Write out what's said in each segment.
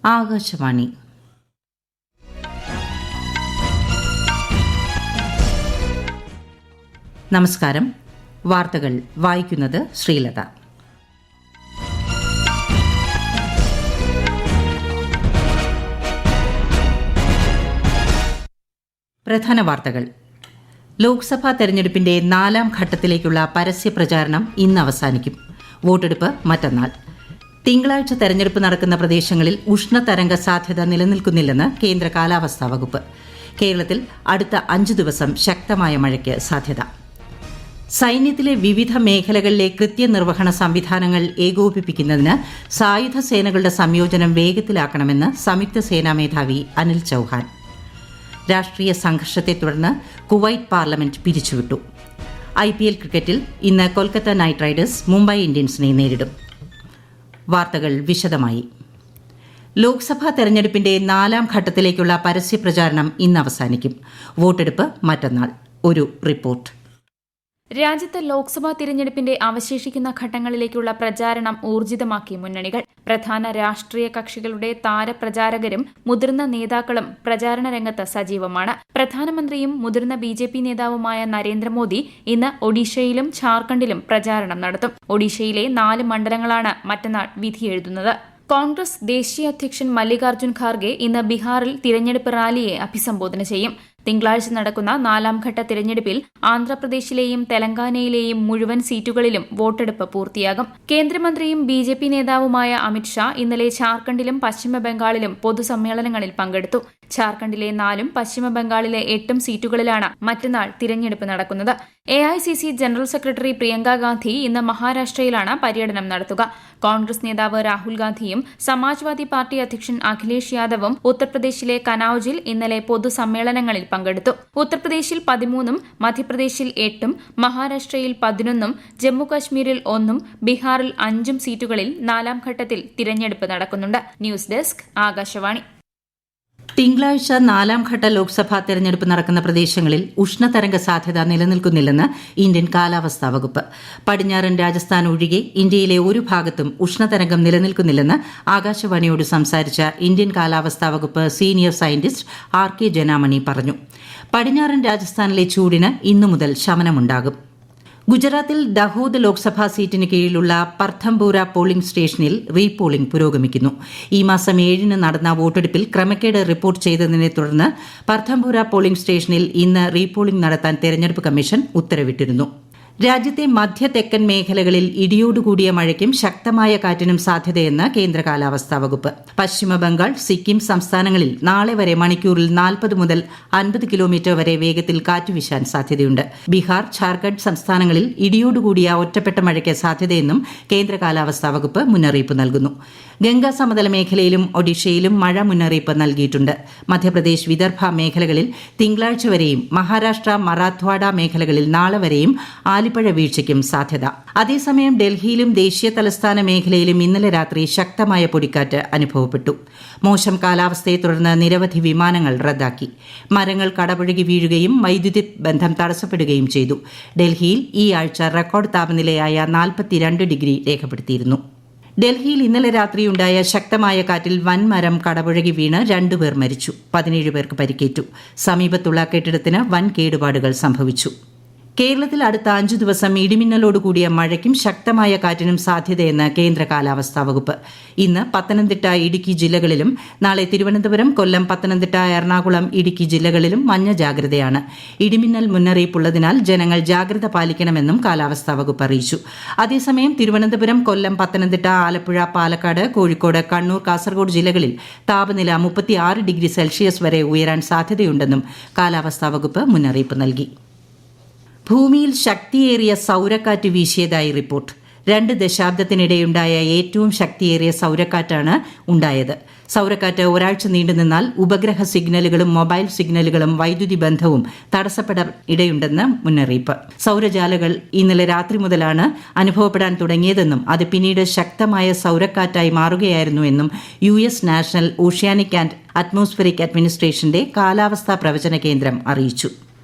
ആകാശവാണി. നമസ്കാരം. വാർത്തകൾ വായിക്കുന്നത് ശ്രീലത. പ്രധാന വാർത്തകൾ. ലോക്സഭാ തെരഞ്ഞെടുപ്പിന്റെ 4ാം ഘട്ടത്തിലേക്കുള്ള പരസ്യപ്രചാരണം ഇന്ന് അവസാനിക്കും. വോട്ടെടുപ്പ് മറ്റന്നാൾ. തിങ്കളാഴ്ച തെരഞ്ഞെടുപ്പ് നടക്കുന്ന പ്രദേശങ്ങളിൽ ഉഷ്ണതരംഗ സാധ്യത നിലനിൽക്കുന്നില്ലെന്ന് കേന്ദ്ര കാലാവസ്ഥാ വകുപ്പ്. കേരളത്തിൽ അടുത്ത 5 ദിവസം ശക്തമായ മഴയ്ക്ക് സാധ്യത. സൈന്യത്തിലെ വിവിധ മേഖലകളിലെ കൃത്യനിർവഹണ സംവിധാനങ്ങൾ ഏകോപിപ്പിക്കുന്നതിന് സായുധ സേനകളുടെ സംയോജനം വേഗത്തിലാക്കണമെന്ന് സംയുക്ത സേനാ മേധാവി അനിൽ ചൌഹാൻ. രാഷ്ട്രീയ സംഘർഷത്തെ തുടർന്ന് കുവൈറ്റ് പാർലമെന്റ് പിരിച്ചുവിട്ടു. IPL ക്രിക്കറ്റിൽ ഇന്ന് കൊൽക്കത്ത നൈറ്റ് റൈഡേഴ്സ് മുംബൈ ഇന്ത്യൻസിനെ നേരിടും. വാർത്തകൾ വിശദമായി. ലോക്സഭാ തെരഞ്ഞെടുപ്പിന്റെ 4ാം ഘട്ടത്തിലേക്കുള്ള പരസ്യപ്രചാരണം ഇന്ന് അവസാനിക്കും. വോട്ടെടുപ്പ് മറ്റന്നാൾ. ഒരു റിപ്പോർട്ട്. രാജ്യത്ത് ലോക്സഭാ തിരഞ്ഞെടുപ്പിന്റെ അവശേഷിക്കുന്ന ഘട്ടങ്ങളിലേക്കുള്ള പ്രചാരണം ഊർജിതമാക്കി മുന്നണികൾ. പ്രധാന രാഷ്ട്രീയ കക്ഷികളുടെ താരപ്രചാരകരും മുതിർന്ന നേതാക്കളും പ്രചാരണ രംഗത്ത് സജീവമാണ്. പ്രധാനമന്ത്രിയും മുതിർന്ന BJP നേതാവുമായ നരേന്ദ്രമോദി ഇന്ന് ഒഡീഷയിലും ഝാർഖണ്ഡിലും പ്രചാരണം നടത്തും. ഒഡീഷയിലെ 4 മണ്ഡലങ്ങളാണ് മറ്റന്നാൾ വിധിയെഴുതുന്നത്. കോൺഗ്രസ് ദേശീയ അധ്യക്ഷൻ മല്ലികാർജ്ജുൻ ഖാർഗെ ഇന്ന് ബീഹാറിൽ തിരഞ്ഞെടുപ്പ് റാലിയെ അഭിസംബോധന ചെയ്യും. തിങ്കളാഴ്ച നടക്കുന്ന 4ാം ഘട്ട തിരഞ്ഞെടുപ്പിൽ ആന്ധ്രാപ്രദേശിലെയും തെലങ്കാനയിലെയും മുഴുവൻ സീറ്റുകളിലും വോട്ടെടുപ്പ് പൂർത്തിയാകും. കേന്ദ്രമന്ത്രിയും BJP നേതാവുമായ അമിത്ഷാ ഇന്നലെ ഝാർഖണ്ഡിലും പശ്ചിമബംഗാളിലും പൊതുസമ്മേളനങ്ങളിൽ പങ്കെടുത്തു. ഝാർഖണ്ഡിലെ 4ഉം പശ്ചിമബംഗാളിലെ 8ഉം സീറ്റുകളിലാണ് മറ്റന്നാൾ തിരഞ്ഞെടുപ്പ് നടക്കുന്നത്. AICC general secretary Priyanka Gandhi ഇന്ന് മഹാരാഷ്ട്രയിലാണ് പര്യടനം നടത്തുക. കോൺഗ്രസ് നേതാവ് രാഹുൽ ഗാന്ധിയും സമാജ്വാദി പാർട്ടി അധ്യക്ഷൻ അഖിലേഷ് യാദവും ഉത്തർപ്രദേശിലെ കനൌജിൽ ഇന്നലെ പൊതുസമ്മേളനങ്ങളിൽ പങ്കെടുത്തു. ഉത്തർപ്രദേശിൽ 13ഉം മധ്യപ്രദേശിൽ 8ഉം മഹാരാഷ്ട്രയിൽ 11ഉം ജമ്മുകശ്മീരിൽ 1ഉം ബീഹാറിൽ 5ഉം സീറ്റുകളിൽ 4ാം ഘട്ടത്തിൽ തിരഞ്ഞെടുപ്പ് നടക്കുന്നുണ്ട്. News desk Akashvani. തിങ്കളാഴ്ച 4ാം ഘട്ട ലോക്സഭാ തെരഞ്ഞെടുപ്പ് നടക്കുന്ന പ്രദേശങ്ങളിൽ ഉഷ്ണതരംഗ സാധ്യത നിലനിൽക്കുന്നില്ലെന്ന് ഇന്ത്യൻ കാലാവസ്ഥാ വകുപ്പ്. പടിഞ്ഞാറൻ രാജസ്ഥാൻ ഒഴികെ ഇന്ത്യയിലെ ഒരു ഭാഗത്തും ഉഷ്ണതരംഗം നിലനിൽക്കുന്നില്ലെന്ന് ആകാശവാണിയോട് സംസാരിച്ച ഇന്ത്യൻ കാലാവസ്ഥാ വകുപ്പ് സീനിയർ സയന്റിസ്റ്റ് RK ജനാമണി പറഞ്ഞു. പടിഞ്ഞാറൻ രാജസ്ഥാനിലെ ചൂടിന് ഇന്നു മുതൽ ശമനമുണ്ടാകും. ഗുജറാത്തിൽ ദഹോദ് ലോക്സഭാ സീറ്റിന് കീഴിലുള്ള പർഥംപൂര പോളിംഗ് സ്റ്റേഷനിൽ റീപോളിംഗ് പുരോഗമിക്കുന്നു. ഈ മാസം 7-ന് നടന്ന വോട്ടെടുപ്പിൽ ക്രമക്കേട് റിപ്പോർട്ട് ചെയ്തതിനെ തുടർന്ന് പർഥംപൂര പോളിംഗ് സ്റ്റേഷനിൽ ഇന്ന് റീപോളിംഗ് നടത്താൻ തെരഞ്ഞെടുപ്പ് കമ്മീഷൻ ഉത്തരവിട്ടിരുന്നു. രാജ്യത്തെ മധ്യ തെക്കൻ മേഖലകളിൽ ഇടിയോടുകൂടിയ മഴയ്ക്കും ശക്തമായ കാറ്റിനും സാധ്യതയെന്ന് കേന്ദ്ര കാലാവസ്ഥാ വകുപ്പ്. പശ്ചിമ ബംഗാൾ, സിക്കിം സംസ്ഥാനങ്ങളിൽ നാളെ വരെ മണിക്കൂറിൽ 40 മുതൽ 50 കിലോമീറ്റർ വരെ വേഗത്തിൽ കാറ്റുവീശാൻ സാധ്യതയുണ്ട്. ബീഹാർ, ഝാർഖണ്ഡ് സംസ്ഥാനങ്ങളിൽ ഇടിയോടുകൂടിയ ഒറ്റപ്പെട്ട മഴയ്ക്ക് സാധ്യതയെന്നും കേന്ദ്ര കാലാവസ്ഥാ വകുപ്പ് മുന്നറിയിപ്പ് നൽകുന്നു. ഗംഗാ സമതല മേഖലയിലും ഒഡീഷയിലും മഴ മുന്നറിയിപ്പ് നൽകിയിട്ടുണ്ട്. മധ്യപ്രദേശ്, വിദർഭ മേഖലകളിൽ തിങ്കളാഴ്ച വരെയും മഹാരാഷ്ട്ര, മറാത്ത്വാഡ മേഖലകളിൽ നാളെ വരെയും ആലിപ്പഴ വീഴ്ചയ്ക്കും സാധ്യത. അതേസമയം ഡൽഹിയിലും ദേശീയ തലസ്ഥാന മേഖലയിലും ഇന്നലെ രാത്രി ശക്തമായ പൊടിക്കാറ്റ് അനുഭവപ്പെട്ടു. മോശം കാലാവസ്ഥയെ തുടർന്ന് നിരവധി വിമാനങ്ങൾ റദ്ദാക്കി. മരങ്ങൾ കടപുഴകി വീഴുകയും വൈദ്യുതി ബന്ധം തടസ്സപ്പെടുകയും ചെയ്തു. ഡൽഹിയിൽ ഈ ആഴ്ച റെക്കോർഡ് താപനിലയായ 42 ഡിഗ്രി രേഖപ്പെടുത്തിയിരുന്നു. ഡൽഹിയിൽ ഇന്നലെ രാത്രിയുണ്ടായ ശക്തമായ കാറ്റിൽ വൻമരം കടപുഴകി വീണ് 2 പേർ മരിച്ചു. 17 പേർക്ക് പരിക്കേറ്റു. സമീപത്തുള്ള കെട്ടിടത്തിന് വൻ കേടുപാടുകൾ സംഭവിച്ചു. കേരളത്തിൽ അടുത്ത 5 ദിവസം ഇടിമിന്നലോടുകൂടിയ മഴയ്ക്കും ശക്തമായ കാറ്റിനും സാധ്യതയെന്ന് കേന്ദ്ര കാലാവസ്ഥാ വകുപ്പ്. ഇന്ന് പത്തനംതിട്ട, ഇടുക്കി ജില്ലകളിലും നാളെ തിരുവനന്തപുരം, കൊല്ലം, പത്തനംതിട്ട, എറണാകുളം, ഇടുക്കി ജില്ലകളിലും മഞ്ഞ ജാഗ്രതയാണ്. ഇടിമിന്നൽ മുന്നറിയിപ്പുള്ളതിനാൽ ജനങ്ങൾ ജാഗ്രത പാലിക്കണമെന്നും കാലാവസ്ഥാ വകുപ്പ് അറിയിച്ചു. അതേസമയം തിരുവനന്തപുരം, കൊല്ലം, പത്തനംതിട്ട, ആലപ്പുഴ, പാലക്കാട്, കോഴിക്കോട്, കണ്ണൂർ, കാസർഗോഡ് ജില്ലകളിൽ താപനില 36 ഡിഗ്രി സെൽഷ്യസ് വരെ ഉയരാൻ സാധ്യതയുണ്ടെന്നും കാലാവസ്ഥാ വകുപ്പ് മുന്നറിയിപ്പ് നൽകി. ഭൂമിയിൽ ശക്തിയേറിയ സൌരക്കാറ്റ് വീശിയതായി റിപ്പോർട്ട്. 2 ദശാബ്ദത്തിനിടെയുണ്ടായ ഏറ്റവും ശക്തിയേറിയ സൌരക്കാറ്റാണ് ഉണ്ടായത്. സൌരക്കാറ്റ് ഒരാഴ്ച നീണ്ടുനിന്നാൽ ഉപഗ്രഹ സിഗ്നലുകളും മൊബൈൽ സിഗ്നലുകളും വൈദ്യുതി ബന്ധവും തടസ്സപ്പെടാൻ ഇടയുണ്ടെന്ന് മുന്നറിയിപ്പ്. സൌരജാലകൾ ഇന്നലെ രാത്രി മുതലാണ് അനുഭവപ്പെടാൻ തുടങ്ങിയതെന്നും അത് പിന്നീട് ശക്തമായ സൌരക്കാറ്റായി മാറുകയായിരുന്നുവെന്നും US national oceanic and atmospheric അഡ്മിനിസ്ട്രേഷന്റെ കാലാവസ്ഥാ പ്രവചന കേന്ദ്രം അറിയിച്ചു.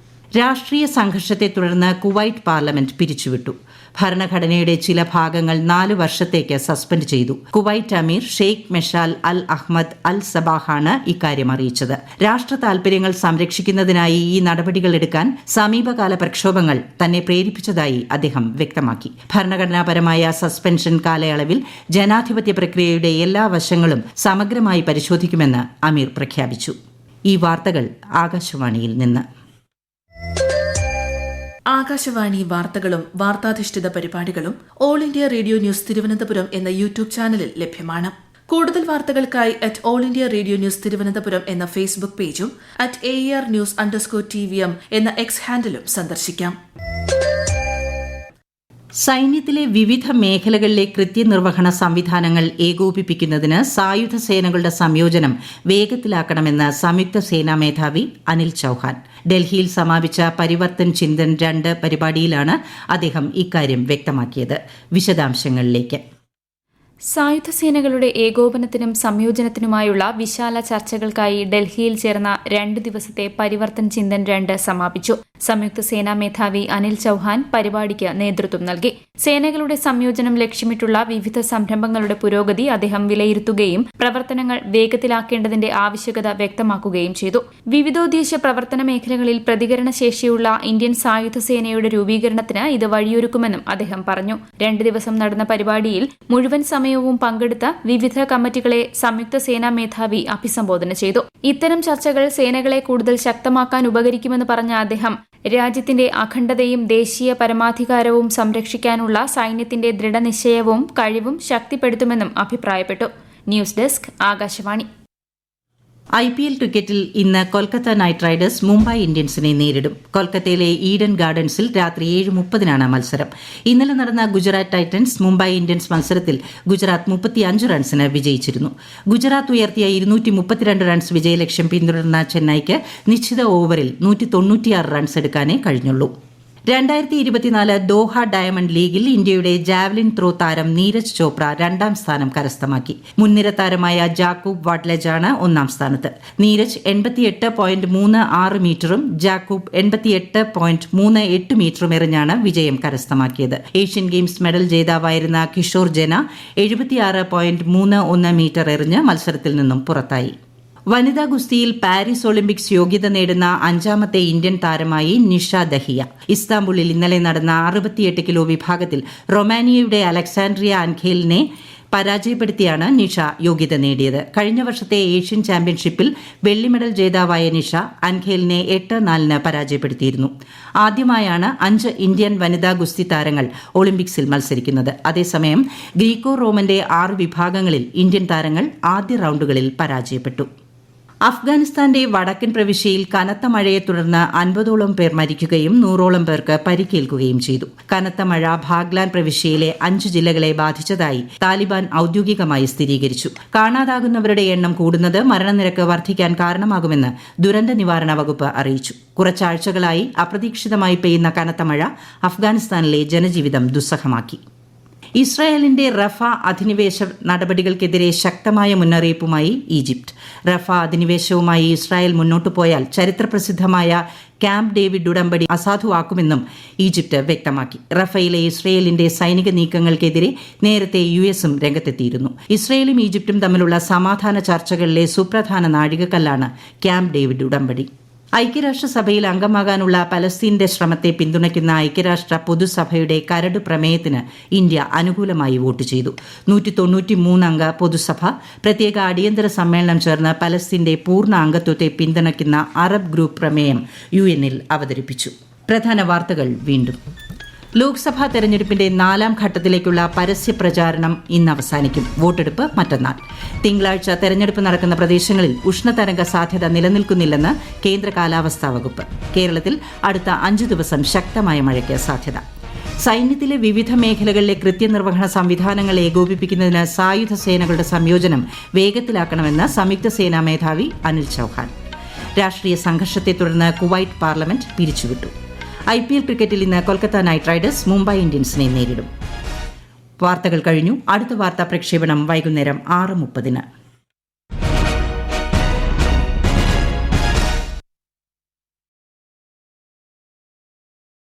രാഷ്ട്രീയ സംഘർഷത്തെ തുടർന്ന് കുവൈറ്റ് പാർലമെന്റ് പിരിച്ചുവിട്ടു. ഭരണഘടനയുടെ ചില ഭാഗങ്ങൾ 4 വർഷത്തേക്ക് സസ്പെൻഡ് ചെയ്തു. കുവൈറ്റ് അമീർ ഷെയ്ഖ് മെഷാൽ അൽ അഹ്മദ് അൽ സബാഹാണ് ഇക്കാര്യം അറിയിച്ചത്. രാഷ്ട്ര താൽപര്യങ്ങൾ സംരക്ഷിക്കുന്നതിനായി ഈ നടപടികൾ എടുക്കാൻ സമീപകാല പ്രക്ഷോഭങ്ങൾ തന്നെ പ്രേരിപ്പിച്ചതായി അദ്ദേഹം വ്യക്തമാക്കി. ഭരണഘടനാപരമായ സസ്പെൻഷൻ കാലയളവിൽ ജനാധിപത്യ പ്രക്രിയയുടെ എല്ലാ വശങ്ങളും സമഗ്രമായി പരിശോധിക്കുമെന്ന് അമീർ പ്രഖ്യാപിച്ചു. ഈ വാർത്തകൾ ആകാശവാണിയിൽ നിന്ന്. ആകാശവാണി വാർത്തകളും വാർത്താധിഷ്ഠിത പരിപാടികളും all India radio news Thiruvananthapuram എന്ന യൂട്യൂബ് ചാനലിൽ ലഭ്യമാണ്. കൂടുതൽ വാർത്തകൾക്കായി @all India radio news Thiruvananthapuram എന്ന ഫേസ്ബുക്ക് പേജും @AER_News_TVM എന്ന എക്സ് ഹാൻഡിലും സന്ദർശിക്കാം. സൈന്യത്തിലെ വിവിധ മേഖലകളിലെ കൃത്യനിർവഹണ സംവിധാനങ്ങൾ ഏകോപിപ്പിക്കുന്നതിന് സായുധ സേനകളുടെ സംയോജനം വേഗത്തിലാക്കണമെന്ന് സംയുക്ത സേനാ മേധാവി അനിൽ ചൌഹാൻ. ഡൽഹിയിൽ സമാപിച്ച പരിവർത്തൻ ചിന്തൻ 2 പരിപാടിയിലാണ് അദ്ദേഹം ഇക്കാര്യം വ്യക്തമാക്കിയത്. വിശദാംശങ്ങളിലേക്ക്. സായുധ സേനകളുടെ ഏകോപനത്തിനും സംയോജനത്തിനുമായുള്ള വിശാല ചർച്ചകൾക്കായി ഡൽഹിയിൽ ചേർന്ന 2 ദിവസത്തെ പരിവർത്തൻ ചിന്തൻ 2 സമാപിച്ചു. സംയുക്ത സേനാ മേധാവി അനിൽ ചൌഹാൻ പരിപാടിക്ക് നേതൃത്വം നൽകി. സേനകളുടെ സംയോജനം ലക്ഷ്യമിട്ടുള്ള വിവിധ സംരംഭങ്ങളുടെ പുരോഗതി അദ്ദേഹം വിലയിരുത്തുകയും പ്രവർത്തനങ്ങൾ വേഗത്തിലാക്കേണ്ടതിന്റെ ആവശ്യകത വ്യക്തമാക്കുകയും ചെയ്തു. വിവിധോദ്ദേശ പ്രവർത്തന മേഖലകളിൽ പ്രതികരണശേഷിയുള്ള ഇന്ത്യൻ സായുധ സേനയുടെ രൂപീകരണത്തിന് ഇത് വഴിയൊരുക്കുമെന്നും അദ്ദേഹം പറഞ്ഞു. 2 ദിവസം നടന്ന പരിപാടിയിൽ മുഴുവൻ സമയവും പങ്കെടുത്ത വിവിധ കമ്മിറ്റികളെ സംയുക്ത സേനാ മേധാവി അഭിസംബോധന ചെയ്തു. ഇത്തരം ചർച്ചകൾ സേനകളെ കൂടുതൽ ശക്തമാക്കാൻ ഉപകരിക്കുമെന്ന് പറഞ്ഞ അദ്ദേഹം രാജ്യത്തിന്റെ അഖണ്ഡതയും ദേശീയ പരമാധികാരവും സംരക്ഷിക്കാനുള്ള സൈന്യത്തിന്റെ ദൃഢനിശ്ചയവും കഴിവും ശക്തിപ്പെടുത്തുമെന്നും അഭിപ്രായപ്പെട്ടു. News desk Akashvani. IPL ക്രിക്കറ്റിൽ ഇന്ന് കൊൽക്കത്ത നൈറ്റ് റൈഡേഴ്സ് മുംബൈ ഇന്ത്യൻസിനെ നേരിടും. കൊൽക്കത്തയിലെ ഈഡൻ ഗാർഡൻസിൽ രാത്രി 7:30-നാണ് മത്സരം. ഇന്നലെ നടന്ന ഗുജറാത്ത് ടൈറ്റൻസ് മുംബൈ ഇന്ത്യൻസ് മത്സരത്തിൽ ഗുജറാത്ത് 35 റൺസിന് വിജയിച്ചിരുന്നു. ഗുജറാത്ത് ഉയർത്തിയ 232 റൺസ് വിജയലക്ഷ്യം പിന്തുടർന്ന ചെന്നൈക്ക് നിശ്ചിത ഓവറിൽ 196 റൺസ് എടുക്കാനേ കഴിഞ്ഞുള്ളൂ. 2024 ദോഹ ഡയമണ്ട് ലീഗിൽ ഇന്ത്യയുടെ ജാവലിൻ ത്രോ താരം നീരജ് ചോപ്ര 2ാം സ്ഥാനം കരസ്ഥമാക്കി. മുൻനിര താരമായ ജാക്കൂബ് വാട്ട്ലജാണ് 1ാം സ്ഥാനത്ത്. നീരജ് 88.36 മീറ്ററും ജാക്കൂബ് 88.38 മീറ്ററും എറിഞ്ഞാണ് വിജയം കരസ്ഥമാക്കിയത്. ഏഷ്യൻ ഗെയിംസ് മെഡൽ ജേതാവായിരുന്ന കിഷോർ ജെന 76.31 മീറ്റർ എറിഞ്ഞ് മത്സരത്തിൽ നിന്നും പുറത്തായി. വനിതാ ഗുസ്തിയിൽ പാരീസ് ഒളിമ്പിക്സ് യോഗ്യത നേടുന്ന 5ാമത്തെ ഇന്ത്യൻ താരമായി നിഷ ദഹിയ. ഇസ്താംബുളിൽ ഇന്നലെ നടന്ന 68 കിലോ വിഭാഗത്തിൽ റൊമാനിയയുടെ അലക്സാൻഡ്രിയ അൻഖേലിനെ പരാജയപ്പെടുത്തിയാണ് നിഷ യോഗ്യത നേടിയത്. കഴിഞ്ഞ വർഷത്തെ ഏഷ്യൻ ചാമ്പ്യൻഷിപ്പിൽ വെള്ളി മെഡൽ ജേതാവായ നിഷ അൻഖേലിനെ 8-4 പരാജയപ്പെടുത്തിയിരുന്നു. ആദ്യമായാണ് 5 ഇന്ത്യൻ വനിതാ ഗുസ്തി താരങ്ങൾ ഒളിമ്പിക്സിൽ മത്സരിക്കുന്നത്. അതേസമയം ഗ്രീക്കോ റോമന്റെ 6 വിഭാഗങ്ങളിൽ ഇന്ത്യൻ താരങ്ങൾ ആദ്യ റൌണ്ടുകളിൽ പരാജയപ്പെട്ടു. അഫ്ഗാനിസ്ഥാന്റെ വടക്കൻ പ്രവിശ്യയിൽ കനത്ത മഴയെ തുടർന്ന് 50ഓളം പേർ മരിക്കുകയും 100ഓളം പേർക്ക് പരിക്കേൽക്കുകയും ചെയ്തു. കനത്ത മഴ ബാഗ്ലാൻ പ്രവിശ്യയിലെ 5 ജില്ലകളെ ബാധിച്ചതായി താലിബാൻ ഔദ്യോഗികമായി സ്ഥിരീകരിച്ചു. കാണാതാകുന്നവരുടെ എണ്ണം കൂടുന്നത് മരണനിരക്ക് വർദ്ധിക്കാൻ കാരണമാകുമെന്ന് ദുരന്ത നിവാരണ വകുപ്പ് അറിയിച്ചു. കുറച്ചാഴ്ചകളായി അപ്രതീക്ഷിതമായി പെയ്യുന്ന കനത്ത മഴ അഫ്ഗാനിസ്ഥാനിലെ ജനജീവിതം ദുസ്സഹമാക്കി. ഇസ്രായേലിന്റെ റഫ അധിനിവേശ നടപടികൾക്കെതിരെ ശക്തമായ മുന്നറിയിപ്പുമായി ഈജിപ്ത്. റഫ അധിനിവേശവുമായി ഇസ്രായേൽ മുന്നോട്ടു പോയാൽ ചരിത്രപ്രസിദ്ധമായ ക്യാമ്പ് ഡേവിഡ് ഉടമ്പടി അസാധുവാക്കുമെന്നും ഈജിപ്ത് വ്യക്തമാക്കി. റഫയിലെ ഇസ്രയേലിന്റെ സൈനിക നീക്കങ്ങൾക്കെതിരെ നേരത്തെ US രംഗത്തെത്തിയിരുന്നു. ഇസ്രയേലും ഈജിപ്തും തമ്മിലുള്ള സമാധാന ചർച്ചകളിലെ സുപ്രധാന നാഴികക്കല്ലാണ് ക്യാമ്പ് ഡേവിഡ് ഉടമ്പടി. ഐക്യരാഷ്ട്രസഭയിൽ അംഗമാകാനുള്ള പലസ്തീന്റെ ശ്രമത്തെ പിന്തുണയ്ക്കുന്ന ഐക്യരാഷ്ട്ര പൊതുസഭയുടെ കരട് പ്രമേയത്തിന് ഇന്ത്യ അനുകൂലമായി വോട്ട് ചെയ്തു. 193 അംഗ പൊതുസഭ പ്രത്യേക അടിയന്തര സമ്മേളനം ചേർന്ന് പലസ്തീന്റെ പൂർണ്ണ അംഗത്വത്തെ പിന്തുണയ്ക്കുന്ന അറബ് ഗ്രൂപ്പ് പ്രമേയം UN അവതരിപ്പിച്ചു. പ്രധാന വാർത്തകൾ വീണ്ടും. ലോക്സഭാ തെരഞ്ഞെടുപ്പിന്റെ 4ാം ഘട്ടത്തിലേക്കുള്ള പരസ്യ പ്രചാരണം ഇന്ന് അവസാനിക്കും. വോട്ടെടുപ്പ് മറ്റന്നാൾ. തിങ്കളാഴ്ച തെരഞ്ഞെടുപ്പ് നടക്കുന്ന പ്രദേശങ്ങളിൽ ഉഷ്ണതരംഗ സാധ്യത നിലനിൽക്കുന്നില്ലെന്ന് കേന്ദ്ര കാലാവസ്ഥാ വകുപ്പ്. കേരളത്തിൽ അടുത്ത 5 ദിവസം ശക്തമായ മഴയ്ക്ക് സാധ്യത. സൈന്യത്തിലെ വിവിധ മേഖലകളിലെ കൃത്യനിർവഹണ സംവിധാനങ്ങൾ ഏകോപിപ്പിക്കുന്നതിന് സായുധ സേനകളുടെ സംയോജനം വേഗത്തിലാക്കണമെന്ന് സംയുക്ത സേനാ മേധാവി അനിൽ ചൌഹാൻ. രാഷ്ട്രീയ സംഘർഷത്തെ തുടർന്ന് കുവൈറ്റ് പാർലമെന്റ് പിരിച്ചുവിട്ടു. IPL ക്രിക്കറ്റിൽ ഇന്ന് കൊൽക്കത്ത നൈറ്റ് റൈഡേഴ്സ് മുംബൈ ഇന്ത്യൻസിനെ നേരിടും. വാർത്തകൾ കഴിഞ്ഞു. അടുത്ത വാർത്താ പ്രക്ഷേപണം വൈകുന്നേരം 6:30.